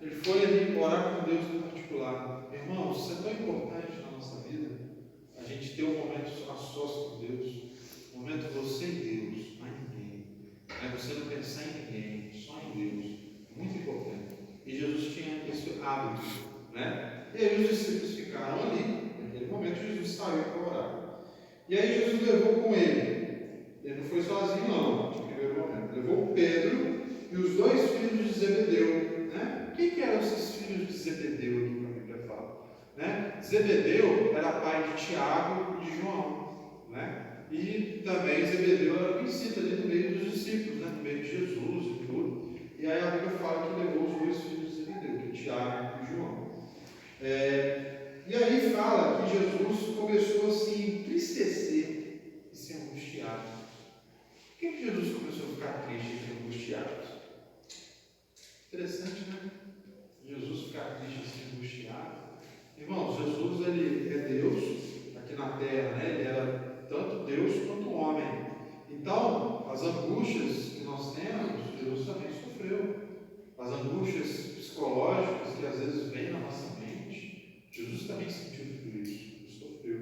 Ele foi ali orar com Deus em particular. Irmãos, isso é tão importante na nossa vida, a gente ter um momento a sós com Deus, um momento você e Deus, não é ninguém. Não é você não pensar em ninguém, só em Deus. Muito importante. E Jesus tinha esse hábito, né? E aí os discípulos ficaram ali, naquele momento Jesus saiu para orar. E aí Jesus levou com ele não foi sozinho não, no primeiro momento, levou Pedro e os dois filhos de Zebedeu, né? Quem que eram esses filhos de Zebedeu aqui que a Bíblia fala? Né? Zebedeu era pai de Tiago e de João, né? E também Zebedeu era conhecido ali no meio dos discípulos, né? No meio de Jesus e tudo. E aí a Bíblia fala que levou os dois filhos de Zebedeu, que é Tiago e João. E aí fala que Jesus começou a se entristecer e se angustiar. Por que Jesus começou a ficar triste e se angustiado? Interessante, né? Jesus ficar triste e se angustiado. Irmãos, Jesus ele é Deus aqui na terra, né? Ele era tanto Deus quanto homem. Então, as angústias que nós temos, Jesus também sofreu. As angústias psicológicas que às vezes vêm na nossa mente, Jesus também sentiu tudo isso, ele sofreu.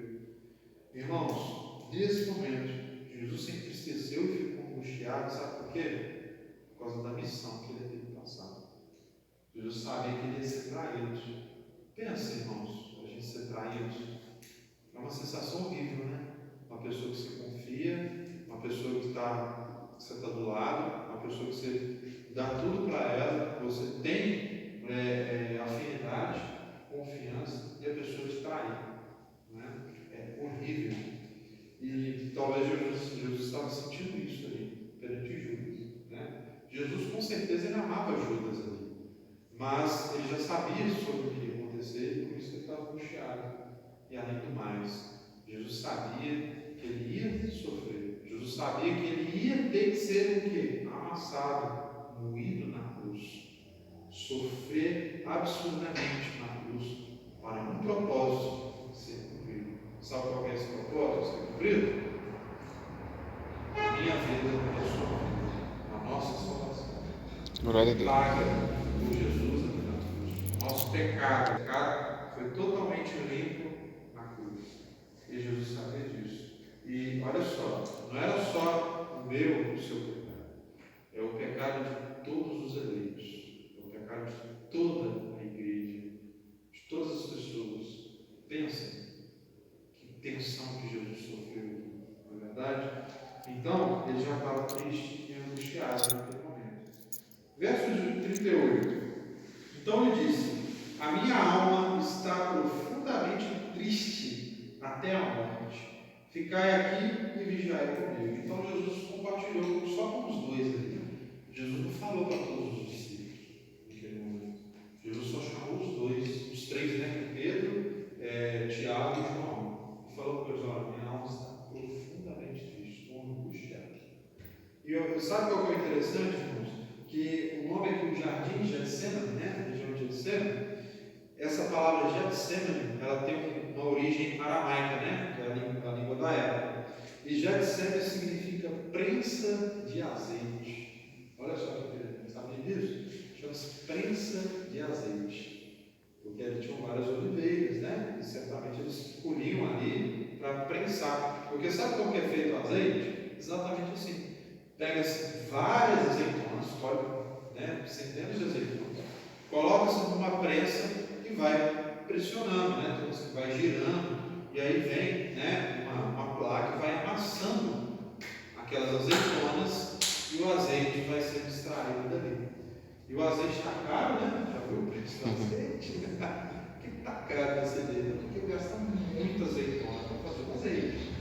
Irmãos, nesse momento, Jesus se entristeceu e ficou angustiado, sabe por quê? Por causa da missão que ele teve que passar. Jesus sabia que ele ia ser traído. Pensa, irmãos, a gente ser traído é uma sensação horrível, né? Uma pessoa que você confia, uma pessoa que você está do lado, uma pessoa que você dá tudo para ela, você tem afinidade, confiança, e a pessoa te trai. Né? É horrível. E talvez Jesus estava sentindo isso ali, perante Judas. Né? Jesus, com certeza, ele amava Judas ali, mas ele já sabia sobre o que ia acontecer e por isso ele estava angustiado. E além do mais, Jesus sabia que ele ia sofrer. Jesus sabia que ele ia ter que ser o quê? Amassado, moído na cruz. Sofrer absurdamente na cruz para um propósito ser cumprido. Sabe qual é esse propósito ser cumprido? A minha vida é a sua vida, a nossa salvação. Glória a Deus. Paga por Jesus na cruz. Nosso pecado foi totalmente limpo na cruz. E Jesus sabia disso. E olha só, não era só o meu, o seu pecado. É o pecado de todos os eleitos. É o pecado de toda a igreja. De todas as pessoas. Pensem que tensão que Jesus sofreu, não é verdade? Então, ele já estava triste e angustiado naquele momento. Verso 38. Então ele disse: a minha alma está profundamente triste até a morte. Ficai aqui e vigiai comigo. Então Jesus compartilhou só com os dois ali. Jesus não falou para todos os discípulos naquele momento. Jesus só chamou os dois, os três, né? Pedro, Tiago e João. E falou para eles: olha, minha alma está profundamente triste, estou angustiado. E sabe qual que é o interessante, irmãos? Que o nome aqui, o jardim Getsemane, né? Região de Getsemane, essa palavra Getsemane, ela tem uma origem aramaica, né? Que é a língua da época. E Getsemane significa prensa de azeite. Olha só que interessante, sabe disso? Chama-se prensa de azeite. Porque eles tinham várias oliveiras, né? E certamente eles colhiam ali para prensar. Porque sabe como que é feito o azeite? Exatamente assim. Pega-se várias azeitonas, centenas de azeitonas, coloca-se numa prensa e vai pressionando, né? Então você vai girando e aí vem, né, uma placa e vai amassando aquelas azeitonas e o azeite vai sendo extraído dali. E o azeite está caro, né? Já viu o preço do azeite? Por que está caro esse azeite? Porque gasta muito azeitona para fazer o azeite.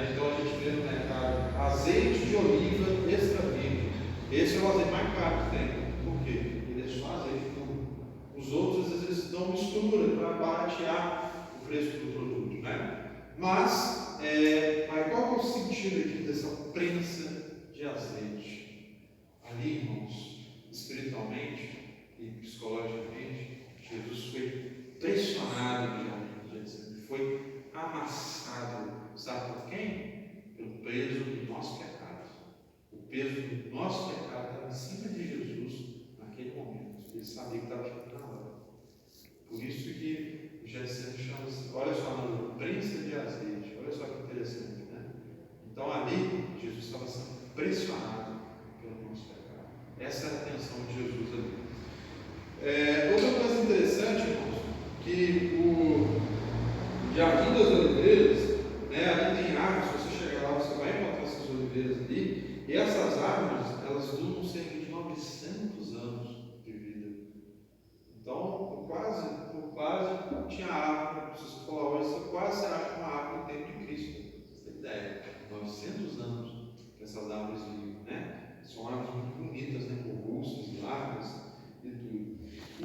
Então a gente vê no mercado azeite de oliva extra virgem. Esse é o azeite mais caro que tem. Por quê? Ele é só azeite puro. Os outros às vezes dão mistura para baratear o preço do produto, né? Mas qual é o sentido aqui dessa prensa de azeite? Ali, irmãos, espiritualmente e psicologicamente, Jesus foi pressionado de foi amassado. Sabe por quem? Pelo peso do nosso pecado. O peso do nosso pecado estava em cima de Jesus naquele momento. Ele sabia que estava ficando na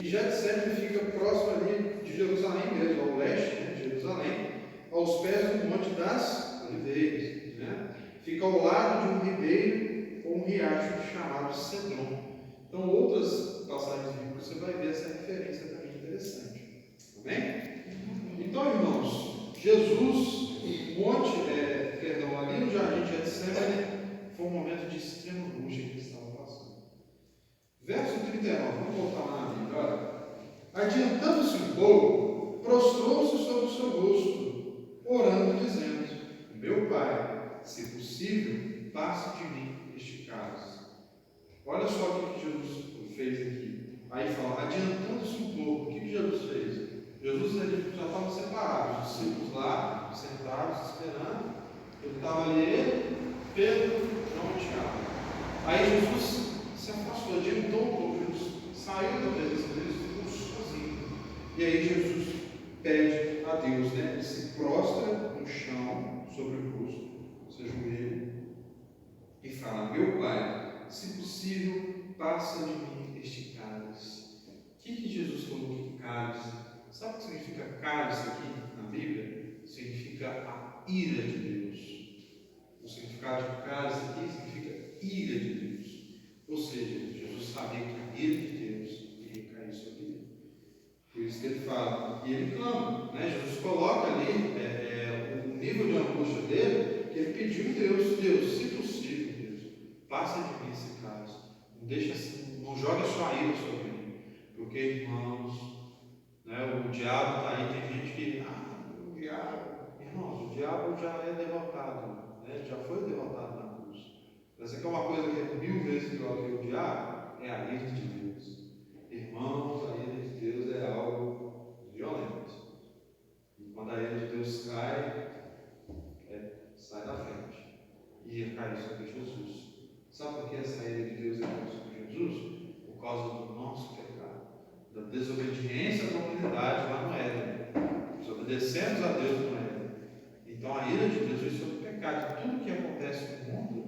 E Getsemane fica próximo ali de Jerusalém mesmo, ao leste, né, de Jerusalém, aos pés do Monte das Oliveiras, né? Fica ao lado de um ribeiro ou um riacho chamado Cedron. Então, outras passagens bíblicas você vai ver essa referência também interessante. Amém? Então, irmãos, Jesus, ali no jardim de Getsemane, foi um momento de extrema angústia que eles estavam passando. Verso 39, vamos voltar lá na Bíblia, olha. Adiantando-se um pouco, prostrou-se sobre o seu rosto, orando, dizendo: Meu Pai, se possível, passe de mim este cálice. Olha só o que Jesus fez aqui. Aí fala, adiantando-se um pouco, o que Jesus fez? Jesus já estava separado, os discípulos lá, sentados, esperando. Ele estava ali, Pedro, João e Tiago. Aí Jesus se afastou, adiantou um pouco, Jesus saiu da presença deles e ficou sozinho. E aí Jesus pede a Deus, né? Ele se prostra no chão, sobre o rosto, se ajoelha e fala: Meu Pai, se possível, passa de mim este cálice. O que Jesus falou aqui, cálice? Sabe o que significa cálice aqui na Bíblia? Significa a ira de Deus. O significado de cálice aqui significa ira de Deus. Ou seja, Jesus sabia que a ira de Deus iria cair sobre ele. Por isso que ele fala, e ele clama, né? Jesus coloca ali o nível de angústia dele, que ele pediu a Deus, se possível, Deus, passa de mim esse cálice. Não deixa assim, não joga sua ira sobre mim. Porque, irmãos, né, o diabo está aí, tem gente que, o diabo, irmãos, o diabo já é derrotado, né? Já foi derrotado na cruz. Essa aqui é uma coisa que é 1000 vezes pior que o diabo, é a ira de Deus. Irmãos, a ira de Deus é algo violento. E quando a ira de Deus cai, sai da frente. E ia cair sobre Jesus. Sabe por que essa ira de Deus ia cair sobre Jesus? Por causa do nosso pecado, da desobediência da humanidade lá no Éden. Desobedecemos a Deus no Éden. Então a ira de Deus é sobre o pecado. Tudo que acontece no mundo,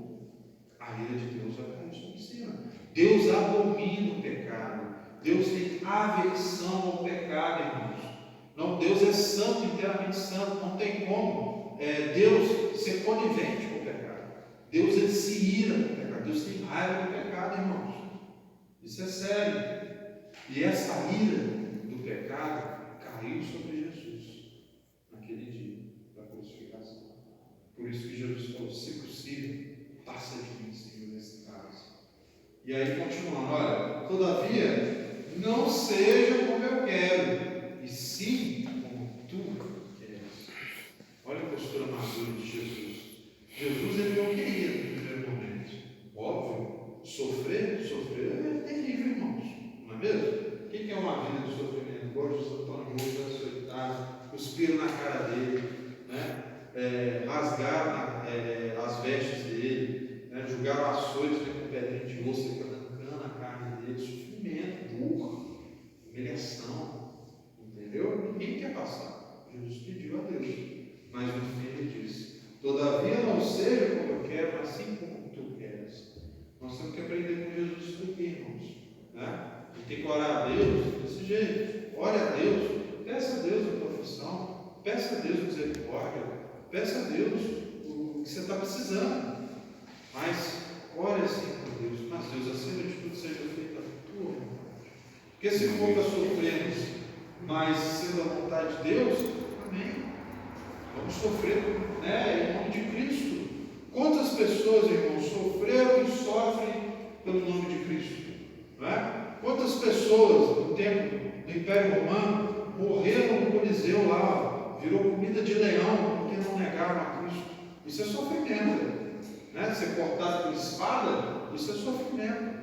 a ira de Deus vai cair sobre cima. Deus abomina o pecado. Deus tem aversão ao pecado, irmãos. Não, Deus é santo, inteiramente santo. Não tem como Deus ser conivente com o pecado. Deus ele se ira com o pecado. Deus tem raiva do pecado, irmãos. Isso é sério. E essa ira do pecado caiu sobre Jesus naquele dia da crucificação. Por isso que Jesus falou: se possível, passa de mim, Senhor, nesse caso. E aí continuando, olha, todavia, não seja como eu quero, e sim como tu queres. Olha a postura madura de Jesus. Jesus ele não queria no primeiro momento. Óbvio, sofrer é terrível, irmãos. Não é mesmo? O que é uma vida de sofrimento? Igual Jesus Antônio Júlio açoitado, cuspiram na cara dele, né? Rasgaram as vestes dele, né? Jogaram açoites com pedrinha de osso, arrancando a carne dele, sofrimento, dor, humilhação, entendeu? Ninguém quer passar. Jesus pediu a Deus, mas no fim ele disse: todavia não seja como eu quero, mas sim como tu queres. Nós temos que aprender com Jesus isso aqui, irmãos, né? A gente tem que orar a Deus desse jeito. Ore a Deus, peça a Deus a profissão, peça a Deus misericórdia, peça a Deus o que você está precisando. Mas ore assim por Deus, mas Deus, acima de tudo, seja feita a tua vontade. Porque se for para sofrermos, mas sendo a vontade de Deus, amém. Vamos sofrer, né, em nome de Cristo. Quantas pessoas, irmãos, sofreram e sofrem pelo nome de Cristo? Não é? Quantas pessoas no tempo do Império Romano morreram no Coliseu lá, virou comida de leão porque não negaram a Cristo? Isso é sofrimento, né? Ser cortado por espada, isso é sofrimento.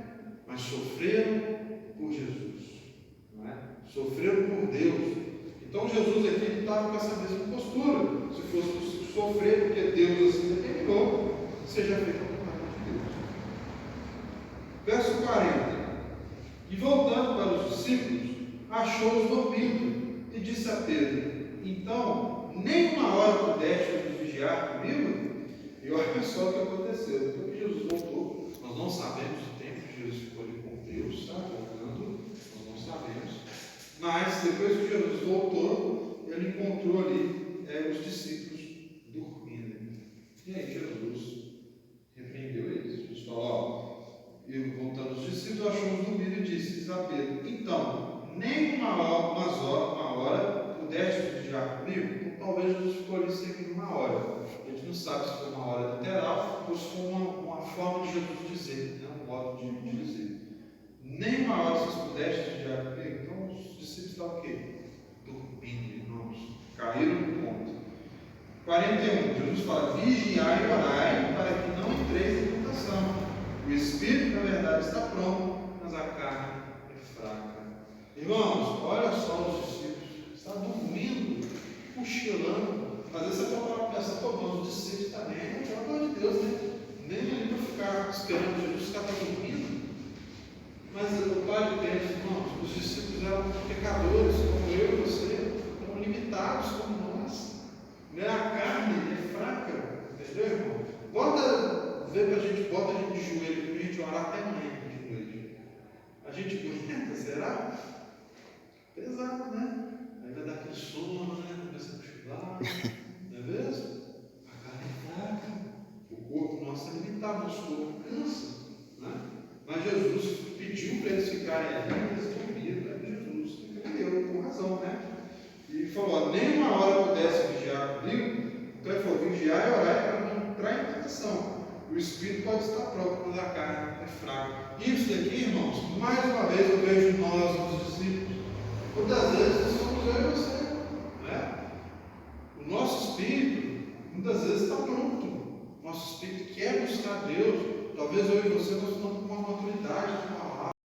Mas sofreram por Jesus, não é? Sofreram por Deus. Então Jesus aqui estava com essa mesma postura. Se fosse sofrer porque Deus assim determinou, seja feita a vontade de Deus. Verso 40. E voltando para os discípulos, achou-os dormindo e disse a Pedro: então, nem uma hora pudeste nos vigiar comigo? E olha só o que aconteceu. Depois que Jesus voltou, nós não sabemos o tempo que Jesus ficou ali com Deus, está voltando, nós não sabemos. Mas depois que Jesus voltou, ele encontrou ali os discípulos dormindo. E aí Jesus repreendeu eles. Jesus falou, e voltando os discípulos, achou os dormindo e disse a Pedro: então, nem uma hora pudeste vigiar comigo? Então, talvez Jesus ficou ali cerca de uma hora. A gente não sabe se foi uma hora literal ou se foi uma forma de Jesus dizer, né? Um modo de dizer. Nem uma hora vocês pudessem vigiar comigo? Então os discípulos estavam o quê? Dormindo, irmãos. Caíram no ponto. 41, Jesus fala: vigiai e orai para que não entreis em tentação. O espírito, na verdade, está pronto, mas a carne é fraca. Irmãos, olha só os discípulos. Está dormindo, cochilando. Às vezes você pode pensar: pô, mas os discípulos também, pelo amor de Deus, né? Nem ali para ficar esperando Jesus, ficar dormindo. Mas o Pai pensa, irmãos, os discípulos eram pecadores, como eu e você, eram limitados como nós. A carne é fraca, entendeu, irmão? Vê que a gente bota a gente de joelho, para a gente orar até amanhã de joelho. A gente aguenta, será? Pesado, né? Aí vai dar aquele sono, né? Começa a cochilar, não é mesmo? A carne é fraca, o corpo nosso é limitado, nosso corpo cansa, né? Mas Jesus pediu para eles ficarem ali, eles dormiram, né? Jesus entendeu, com razão, né? E falou: nem uma hora pudesse vigiar comigo. Então ele falou: vigiar e orar para não entrar em tentação. O espírito pode estar pronto, mas a carne é fraca. Isso daqui, irmãos, mais uma vez eu vejo nós, os discípulos. Muitas vezes somos eu e você, né? O nosso espírito muitas vezes está pronto. Nosso espírito quer buscar Deus. Talvez eu e você nós estamos com uma maturidade, com uma